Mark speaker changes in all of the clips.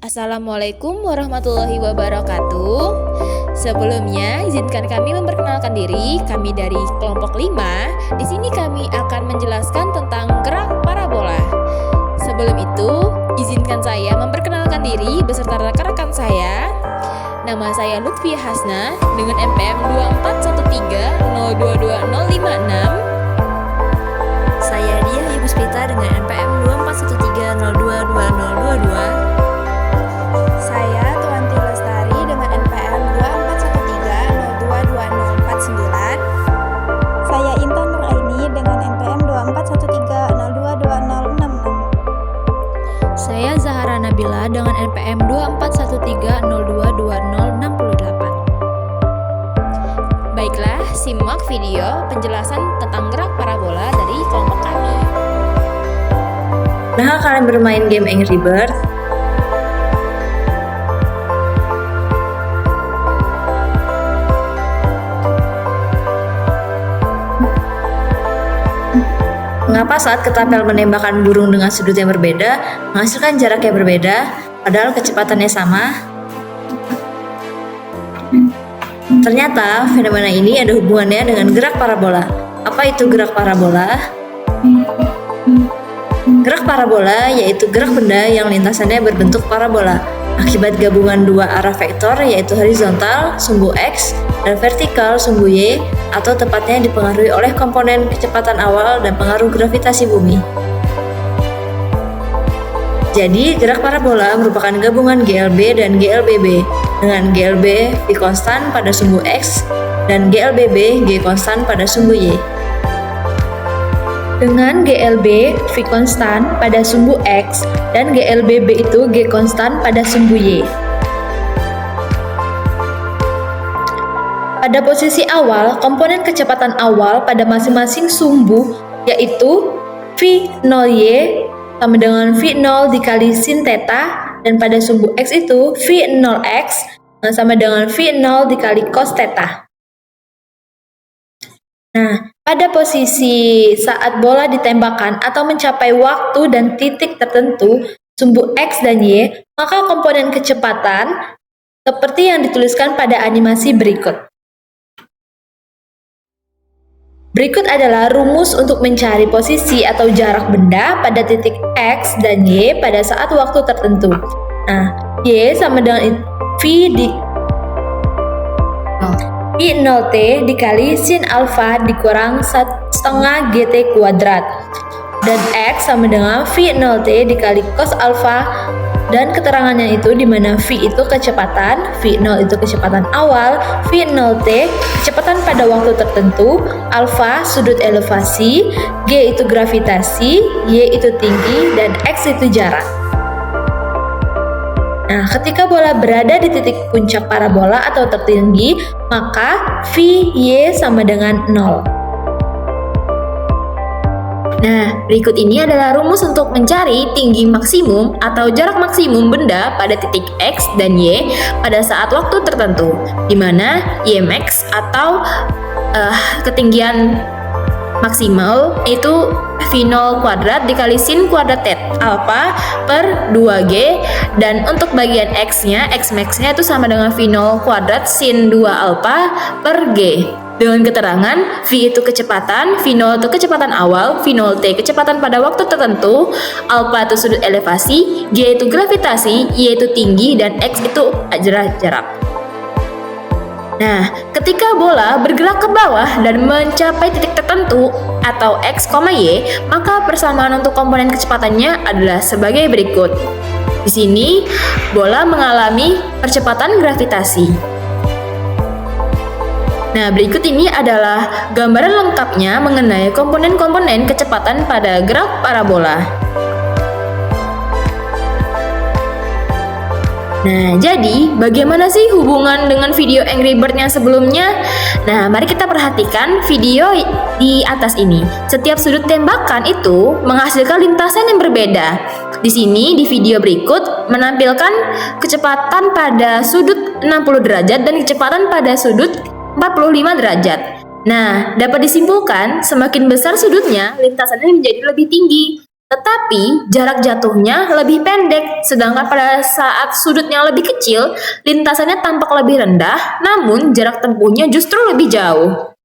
Speaker 1: Assalamualaikum warahmatullahi wabarakatuh. Sebelumnya, izinkan kami memperkenalkan diri. Kami dari kelompok 5. Di sini kami akan menjelaskan tentang gerak parabola. Sebelum itu, izinkan saya memperkenalkan diri beserta rekan-rekan saya. Nama saya Lutfi Hasna dengan NPM 24130220056.
Speaker 2: Saya Dia Ibuspita dengan NPM 24130220022.
Speaker 3: Saya Tuanti Lestari dengan NPM 24130220049.
Speaker 4: Saya Intan Nuraini dengan NPM 24130220066.
Speaker 2: Saya Zahara Nabila dengan NPM 24130222068.
Speaker 1: Baiklah, simak video penjelasan tentang gerak parabola dari kelompok kami.
Speaker 2: Pernah kalian bermain game Angry Birds? Mengapa saat ketapel menembakkan burung dengan sudut yang berbeda, menghasilkan jarak yang berbeda, padahal kecepatannya sama? Ternyata fenomena ini ada hubungannya dengan gerak parabola. Apa itu gerak parabola? Gerak parabola yaitu gerak benda yang lintasannya berbentuk parabola akibat gabungan dua arah vektor yaitu horizontal sumbu X dan vertikal sumbu Y, atau tepatnya dipengaruhi oleh komponen kecepatan awal dan pengaruh gravitasi bumi. Jadi, gerak parabola merupakan gabungan GLB dan GLBB, dengan GLB V konstan pada sumbu X dan GLBB G konstan pada sumbu Y. Dengan GLB V konstan pada sumbu X dan GLBB itu G konstan pada sumbu Y. Pada posisi awal, komponen kecepatan awal pada masing-masing sumbu yaitu V0Y sama dengan V0 dikali sin theta, dan pada sumbu X itu V0X sama dengan V0 dikali cos theta. Nah, pada posisi saat bola ditembakkan atau mencapai waktu dan titik tertentu sumbu X dan Y, maka komponen kecepatan seperti yang dituliskan pada animasi berikut. Berikut adalah rumus untuk mencari posisi atau jarak benda pada titik X dan Y pada saat waktu tertentu. Nah, Y sama dengan V0T dikali sin alfa dikurang 1/2 GT kuadrat. Dan X sama dengan V0T dikali cos alfa, dan keterangannya itu di mana V itu kecepatan, V0 itu kecepatan awal, V0T kecepatan pada waktu tertentu, alfa sudut elevasi, G itu gravitasi, Y itu tinggi, dan X itu jarak. Nah, ketika bola berada di titik puncak parabola atau tertinggi, maka VY sama dengan 0.
Speaker 1: Nah, berikut ini adalah rumus untuk mencari tinggi maksimum atau jarak maksimum benda pada titik X dan Y pada saat waktu tertentu, di mana Ymax atau ketinggian maksimal itu V0 kuadrat dikali sin kuadrat alfa per 2G, dan untuk bagian X-nya, Xmax-nya itu sama dengan V0 kuadrat sin 2 alfa per G. Dengan keterangan V itu kecepatan, V0 itu kecepatan awal, V0T kecepatan pada waktu tertentu, alfa itu sudut elevasi, G itu gravitasi, Y itu tinggi, dan X itu jarak. Nah, ketika bola bergerak ke bawah dan mencapai titik tertentu atau X, Y, maka persamaan untuk komponen kecepatannya adalah sebagai berikut. Di sini, bola mengalami percepatan gravitasi. Nah, berikut ini adalah gambaran lengkapnya mengenai komponen-komponen kecepatan pada gerak parabola. Nah, jadi bagaimana sih hubungan dengan video Angry Bird-nya sebelumnya? Nah, mari kita perhatikan video di atas ini. Setiap sudut tembakan itu menghasilkan lintasan yang berbeda. Di sini, di video berikut, menampilkan kecepatan pada sudut 60 derajat dan kecepatan pada sudut 45 derajat. Nah, dapat disimpulkan semakin besar sudutnya, lintasannya menjadi lebih tinggi. Tetapi jarak jatuhnya lebih pendek, sedangkan pada saat sudutnya lebih kecil, lintasannya tampak lebih rendah, namun jarak tempuhnya justru lebih jauh.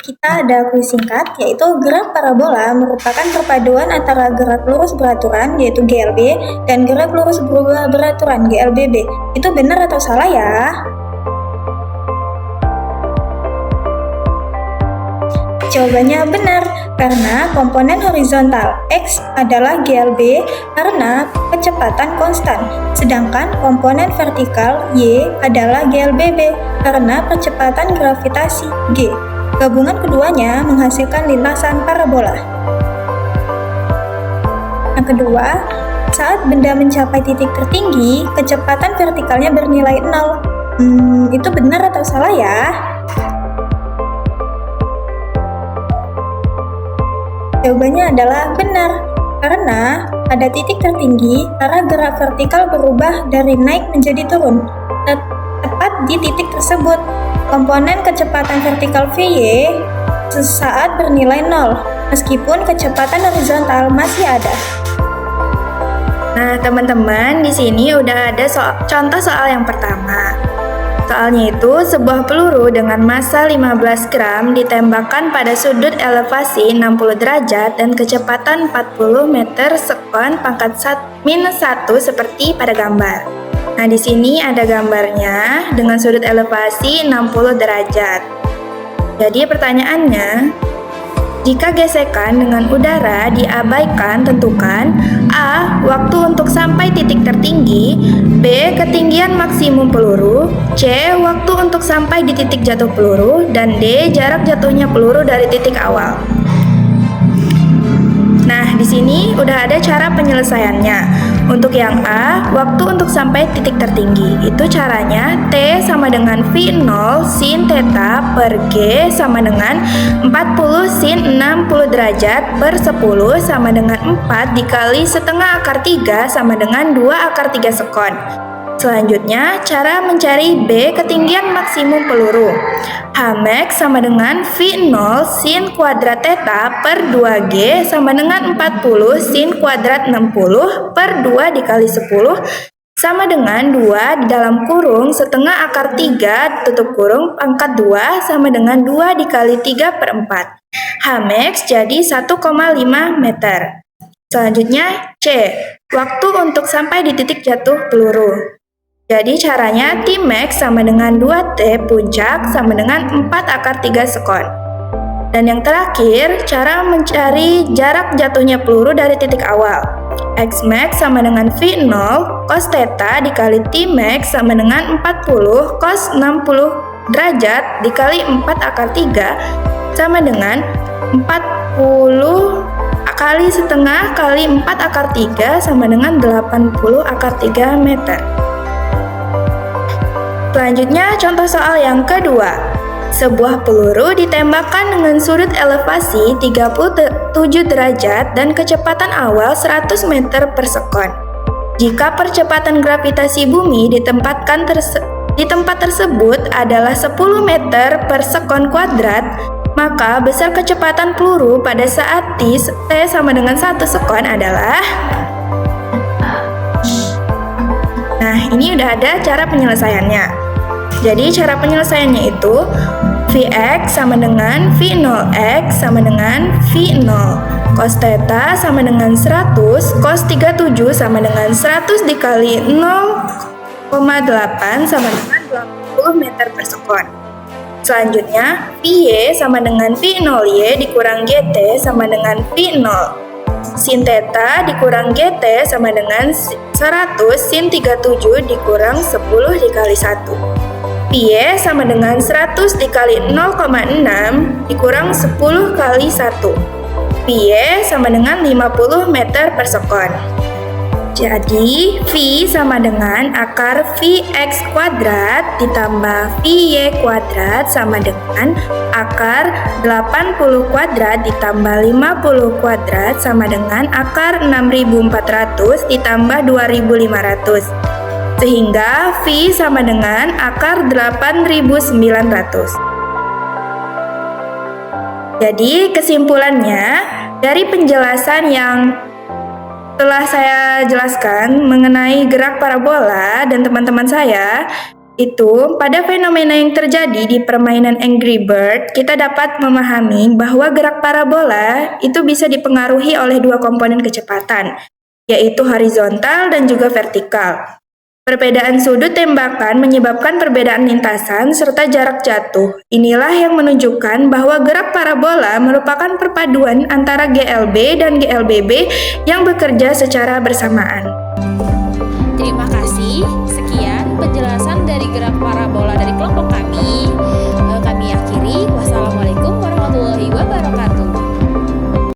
Speaker 4: Kita ada kuis singkat, yaitu gerak parabola merupakan perpaduan antara gerak lurus beraturan, yaitu GLB, dan gerak lurus berubah beraturan, GLBB. Itu benar atau salah ya? Jawabannya benar, karena komponen horizontal X adalah GLB karena kecepatan konstan, sedangkan komponen vertikal Y adalah GLBB karena percepatan gravitasi G. Gabungan keduanya menghasilkan lintasan parabola. Yang kedua, saat benda mencapai titik tertinggi, kecepatan vertikalnya bernilai 0. Itu benar atau salah ya? Jawabannya adalah benar, karena pada titik tertinggi, arah gerak vertikal berubah dari naik menjadi turun. Tepat di titik tersebut, komponen kecepatan vertikal VY sesaat bernilai 0, meskipun kecepatan horizontal masih ada.
Speaker 5: Nah, teman-teman, di sini udah ada contoh soal yang pertama. Soalnya itu, sebuah peluru dengan massa 15 gram ditembakkan pada sudut elevasi 60 derajat dan kecepatan 40 meter sekon pangkat -1 seperti pada gambar. Nah, di sini ada gambarnya dengan sudut elevasi 60 derajat. Jadi pertanyaannya, jika gesekan dengan udara diabaikan, tentukan A. Waktu untuk sampai titik tertinggi, B. Ketinggian maksimum peluru, C. Waktu untuk sampai di titik jatuh peluru, dan D. Jarak jatuhnya peluru dari titik awal. Nah, di sini udah ada cara penyelesaiannya. Untuk yang A, waktu untuk sampai titik tertinggi. Itu caranya T sama dengan V0 sin theta per G sama dengan 40 sin 60 derajat per 10 sama dengan 4 dikali setengah akar 3 sama dengan 2 akar 3 sekon. Selanjutnya, cara mencari B ketinggian maksimum peluru. Hmax sama dengan V0 sin kuadrat theta per 2G sama dengan 40 sin kuadrat 60 per 2 dikali 10 sama dengan 2 di dalam kurung setengah akar 3 tutup kurung pangkat 2 sama dengan 2 dikali 3 per 4. Hmax jadi 1,5 meter. Selanjutnya, C. Waktu untuk sampai di titik jatuh peluru. Jadi caranya Tmax sama dengan 2T puncak sama dengan 4 akar 3 sekon. Dan yang terakhir, cara mencari jarak jatuhnya peluru dari titik awal. Xmax sama dengan V0 cos theta dikali Tmax sama dengan 40 cos 60 derajat dikali 4 akar 3 sama dengan 40 kali setengah kali 4 akar 3 sama dengan 80 akar 3 meter. Selanjutnya, contoh soal yang kedua. Sebuah peluru ditembakkan dengan sudut elevasi 37 derajat dan kecepatan awal 100 meter per sekon. Jika percepatan gravitasi bumi di tempat tersebut adalah 10 meter per sekon kuadrat, maka besar kecepatan peluru pada saat T sama dengan 1 sekon adalah... Nah, ini udah ada cara penyelesaiannya. Jadi cara penyelesaiannya itu Vx sama dengan V0x sama dengan V0 cos theta sama dengan 100 cos 37 sama dengan 100 dikali 0,8 sama dengan 20 meter per sekon. Selanjutnya, Vy sama dengan V0y dikurang Gt sama dengan V0 sin theta dikurang Gt sama dengan 100 sin 37 dikurang 10 dikali 1. Py sama dengan 100 dikali 0,6 dikurang 10 kali 1. Py sama dengan 50 meter per sekon. Jadi, V sama dengan akar Vx kuadrat ditambah Vy kuadrat sama dengan akar 80 kuadrat ditambah 50 kuadrat sama dengan akar 6400 ditambah 2500. Sehingga V sama dengan akar 8900. Jadi kesimpulannya dari penjelasan yang telah saya jelaskan mengenai gerak parabola dan teman-teman saya, itu pada fenomena yang terjadi di permainan Angry Bird, kita dapat memahami bahwa gerak parabola itu bisa dipengaruhi oleh dua komponen kecepatan, yaitu horizontal dan juga vertikal. Perbedaan sudut tembakan menyebabkan perbedaan lintasan serta jarak jatuh. Inilah yang menunjukkan bahwa gerak parabola merupakan perpaduan antara GLB dan GLBB yang bekerja secara bersamaan.
Speaker 1: Terima kasih. Sekian penjelasan dari gerak parabola dari kelompok kami.